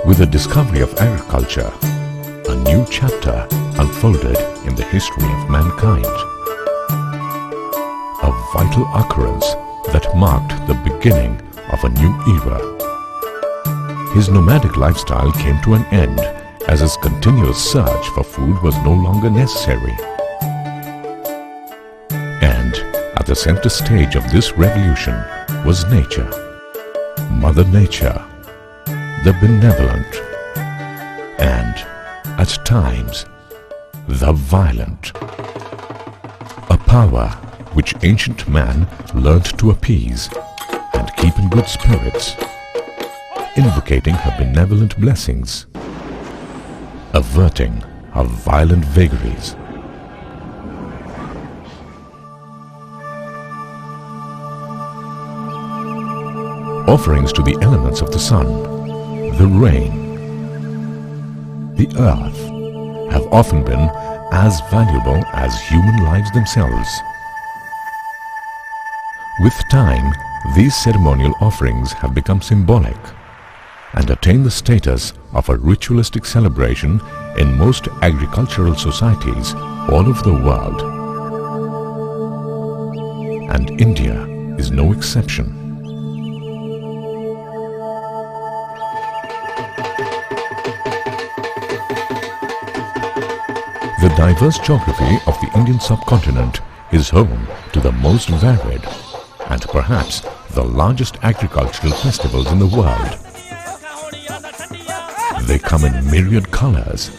With the discovery of agriculture, a new chapter unfolded in the history of mankind. A vital occurrence that marked the beginning of a new era. His nomadic lifestyle came to an end as his continuous search for food was no longer necessary. And at the center stage of this revolution was nature. Mother Nature, the benevolent, and, at times, the violent. A power which ancient man learned to appease and keep in good spirits, invocating her benevolent blessings, averting her violent vagaries. Offerings to the elements of the sun, the rain, the earth have often been as valuable as human lives themselves. With time, these ceremonial offerings have become symbolic and attain the status of a ritualistic celebration in most agricultural societies all over the world. And India is no exception. The diverse geography of the Indian subcontinent is home to the most varied and perhaps the largest agricultural festivals in the world. They come in myriad colors,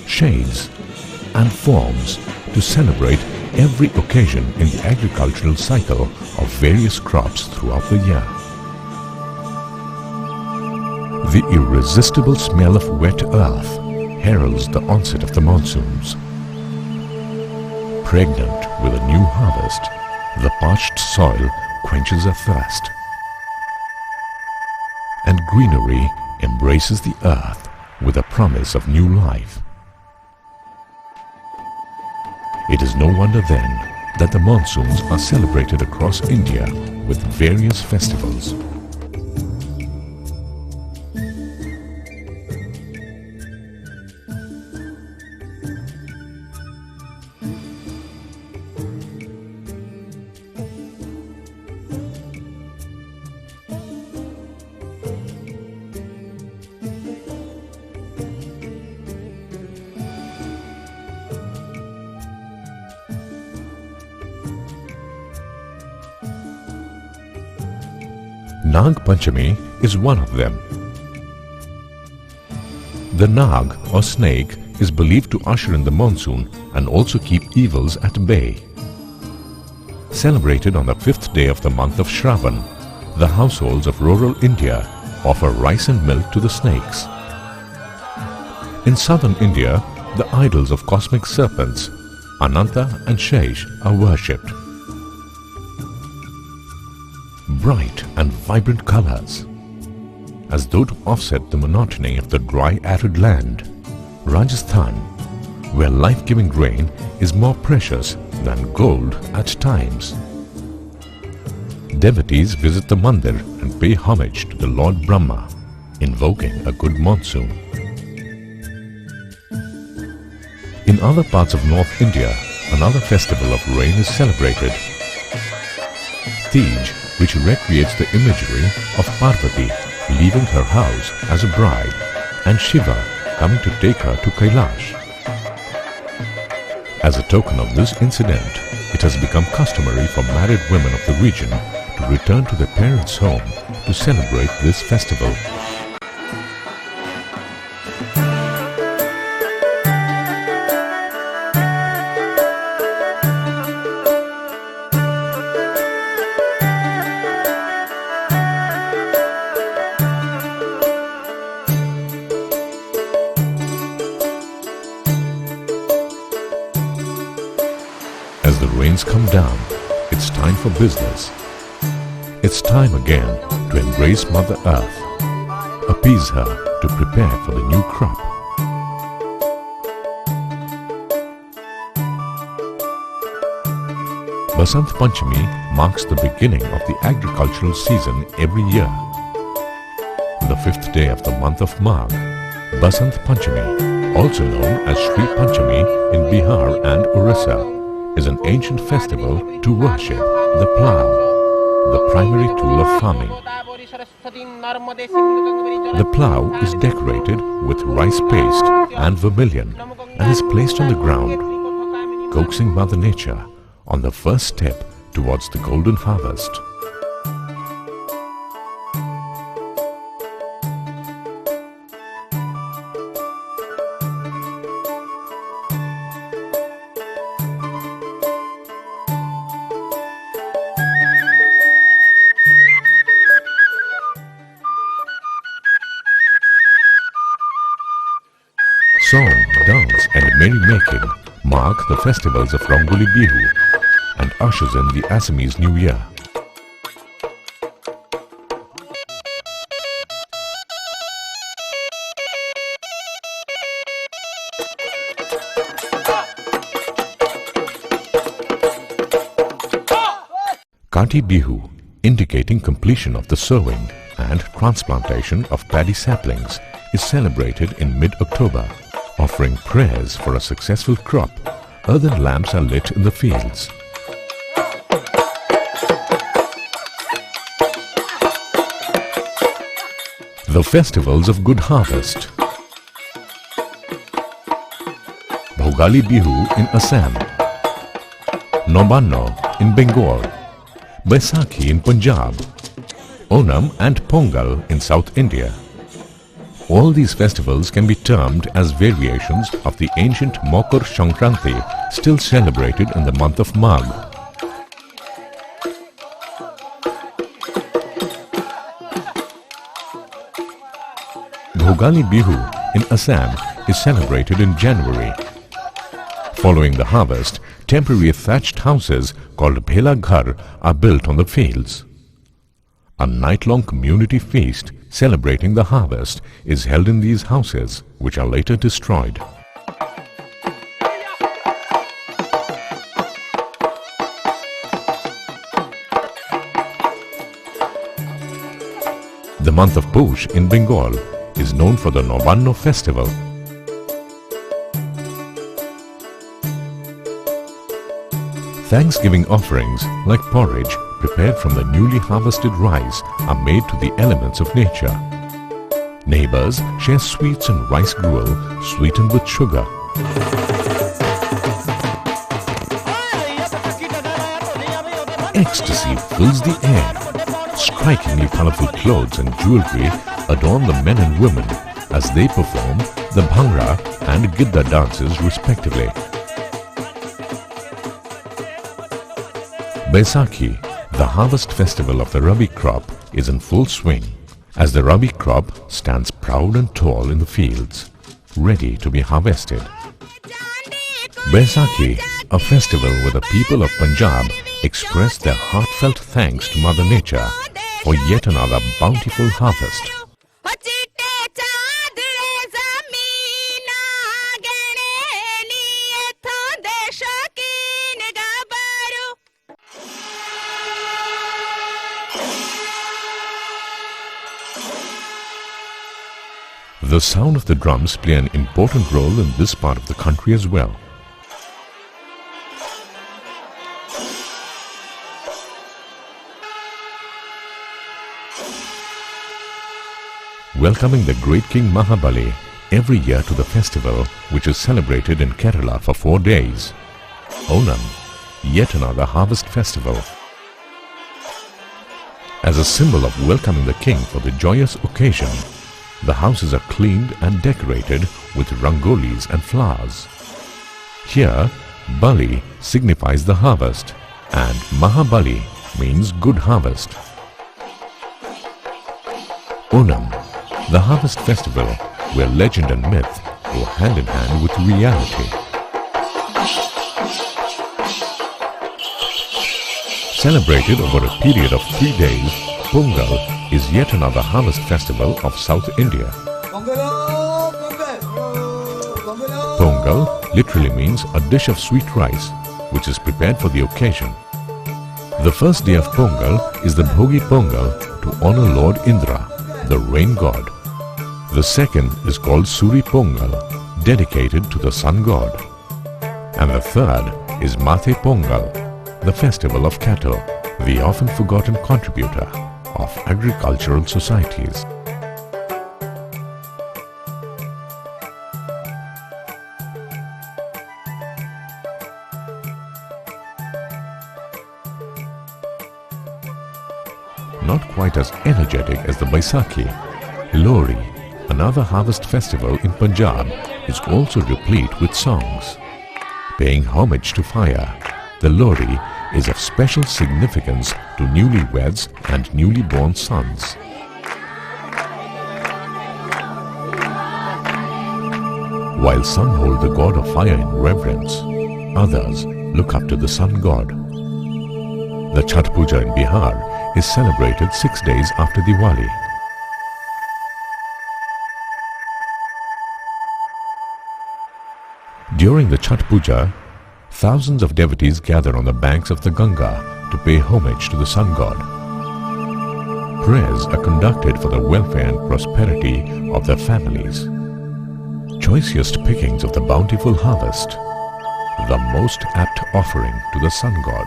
shades and forms to celebrate every occasion in the agricultural cycle of various crops throughout the year. The irresistible smell of wet earth heralds the onset of the monsoons. Pregnant with a new harvest, the parched soil quenches a thirst, and greenery embraces the earth with a promise of new life. It is no wonder then that the monsoons are celebrated across India with various festivals. Nag Panchami is one of them. The Nag or snake is believed to usher in the monsoon and also keep evils at bay. Celebrated on the 5th day of the month of Shravan, the households of rural India offer rice and milk to the snakes. In southern India, the idols of cosmic serpents, Ananta and Shesh, are worshipped. Bright and vibrant colors, as though to offset the monotony of the dry arid land. Rajasthan, where life-giving rain is more precious than gold at times. Devotees visit the mandir and pay homage to the Lord Brahma, invoking a good monsoon. In other parts of North India, another festival of rain is celebrated. Tej, which recreates the imagery of Parvati leaving her house as a bride and Shiva coming to take her to Kailash. As a token of this incident, it has become customary for married women of the region to return to their parents' home to celebrate this festival. As the rains come down, it's time for business. It's time again to embrace Mother Earth, appease her to prepare for the new crop. Basant Panchami marks the beginning of the agricultural season every year. the 5th day of the month of Magh, Basant Panchami, also known as Shri Panchami in Bihar and Orissa, is an ancient festival to worship the plough, the primary tool of farming. The plough is decorated with rice paste and vermilion and is placed on the ground, coaxing Mother Nature on the first step towards the golden harvest. Song, dance and merry-making mark the festivals of Rangoli Bihu and ushers in the Assamese New Year. Kati Bihu, indicating completion of the sowing and transplantation of paddy saplings, is celebrated in mid-October. Offering prayers for a successful crop, earthen lamps are lit in the fields. The festivals of good harvest. Bhogali Bihu in Assam, Novano in Bengal, Baisakhi in Punjab, Onam and Pongal in South India. All these festivals can be termed as variations of the ancient Makar Sankranti still celebrated in the month of Magh. Bhogali Bihu in Assam is celebrated in January. Following the harvest, temporary thatched houses called Bhela Ghar are built on the fields. A night-long community feast celebrating the harvest is held in these houses, which are later destroyed. The month of Puja in Bengal is known for the Novano Festival. Thanksgiving offerings like porridge prepared from the newly harvested rice are made to the elements of nature. Neighbors share sweets and rice gruel sweetened with sugar. Ecstasy fills the air. Strikingly colorful clothes and jewelry adorn the men and women as they perform the Bhangra and Gidda dances respectively. Baisakhi, the harvest festival of the Rabi crop, is in full swing as the Rabi crop stands proud and tall in the fields, ready to be harvested. Baisakhi, a festival where the people of Punjab express their heartfelt thanks to Mother Nature for yet another bountiful harvest. The sound of the drums play an important role in this part of the country as well. Welcoming the great King Mahabali every year to the festival, which is celebrated in Kerala for 4 days. Onam, yet another harvest festival. As a symbol of welcoming the king for the joyous occasion, the houses are cleaned and decorated with rangolis and flowers. Here, Bali signifies the harvest and Mahabali means good harvest. Onam, the harvest festival where legend and myth go hand in hand with reality. Celebrated over a period of 3 days, Pongal is yet another harvest festival of South India. Pongal literally means a dish of sweet rice, which is prepared for the occasion. The first day of Pongal is the Bhogi Pongal to honor Lord Indra, the rain god. The second is called Suri Pongal, dedicated to the sun god. And the third is Mathe Pongal, the festival of cattle, the often forgotten contributor of agricultural societies. Not quite as energetic as the Baisakhi, Lohri, another harvest festival in Punjab, is also replete with songs. Paying homage to fire, the Lohri is of special significance to newlyweds and newly born sons. While some hold the god of fire in reverence, others look up to the sun god. The Chhat Puja in Bihar is celebrated 6 days after Diwali. During the Chhat Puja, thousands of devotees gather on the banks of the Ganga to pay homage to the sun god. Prayers are conducted for the welfare and prosperity of their families. Choicest pickings of the bountiful harvest, the most apt offering to the sun god.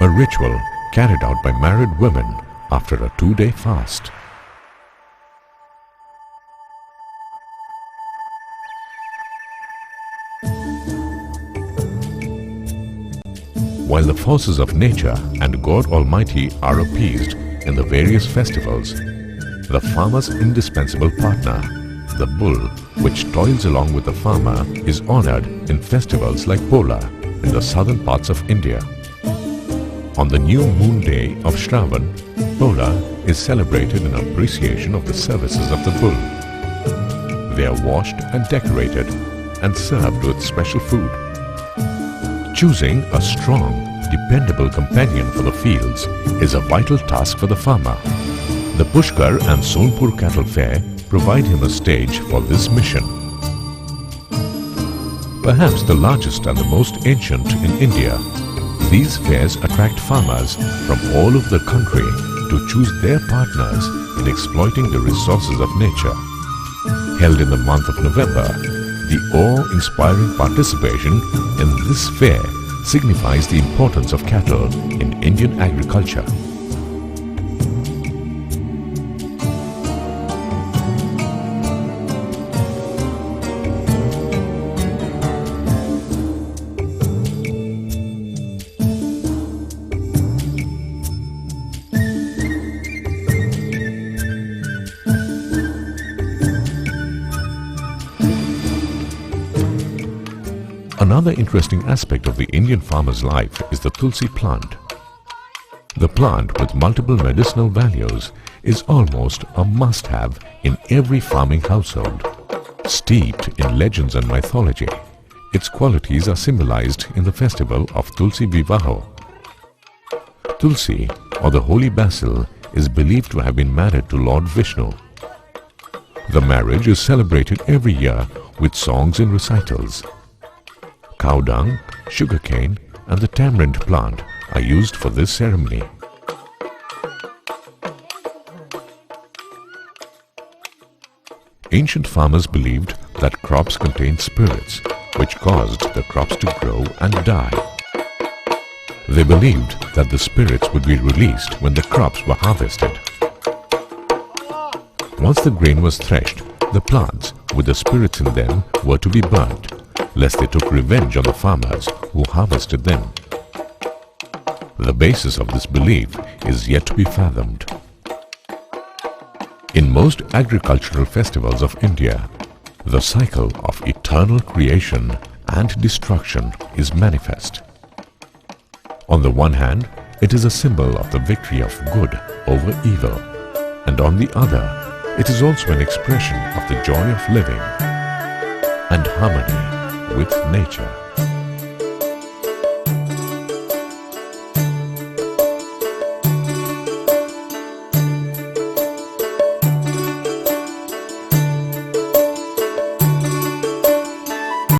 A ritual carried out by married women after a 2-day fast. While the forces of nature and God Almighty are appeased in the various festivals, the farmer's indispensable partner, the bull, which toils along with the farmer, is honored in festivals like Pola in the southern parts of India. On the new moon day of Shravan, Pola is celebrated in appreciation of the services of the bull. They are washed and decorated and served with special food. Choosing a strong, dependable companion for the fields is a vital task for the farmer. The Pushkar and Sulphur cattle fair provide him a stage for this mission. Perhaps the largest and the most ancient in India, these fairs attract farmers from all over the country to choose their partners in exploiting the resources of nature. Held in the month of November, the awe-inspiring participation in this fair signifies the importance of cattle in Indian agriculture. Another interesting aspect of the Indian farmer's life is the Tulsi plant. The plant, with multiple medicinal values, is almost a must-have in every farming household. Steeped in legends and mythology, its qualities are symbolized in the festival of Tulsi Vivaho. Tulsi, or the holy basil, is believed to have been married to Lord Vishnu. The marriage is celebrated every year with songs and recitals. Cow dung, sugarcane, and the tamarind plant are used for this ceremony. Ancient farmers believed that crops contained spirits, which caused the crops to grow and die. They believed that the spirits would be released when the crops were harvested. Once the grain was threshed, the plants with the spirits in them were to be burnt, lest they took revenge on the farmers who harvested them. The basis of this belief is yet to be fathomed. In most agricultural festivals of India, the cycle of eternal creation and destruction is manifest. On the one hand, it is a symbol of the victory of good over evil, and on the other, it is also an expression of the joy of living and harmony with nature.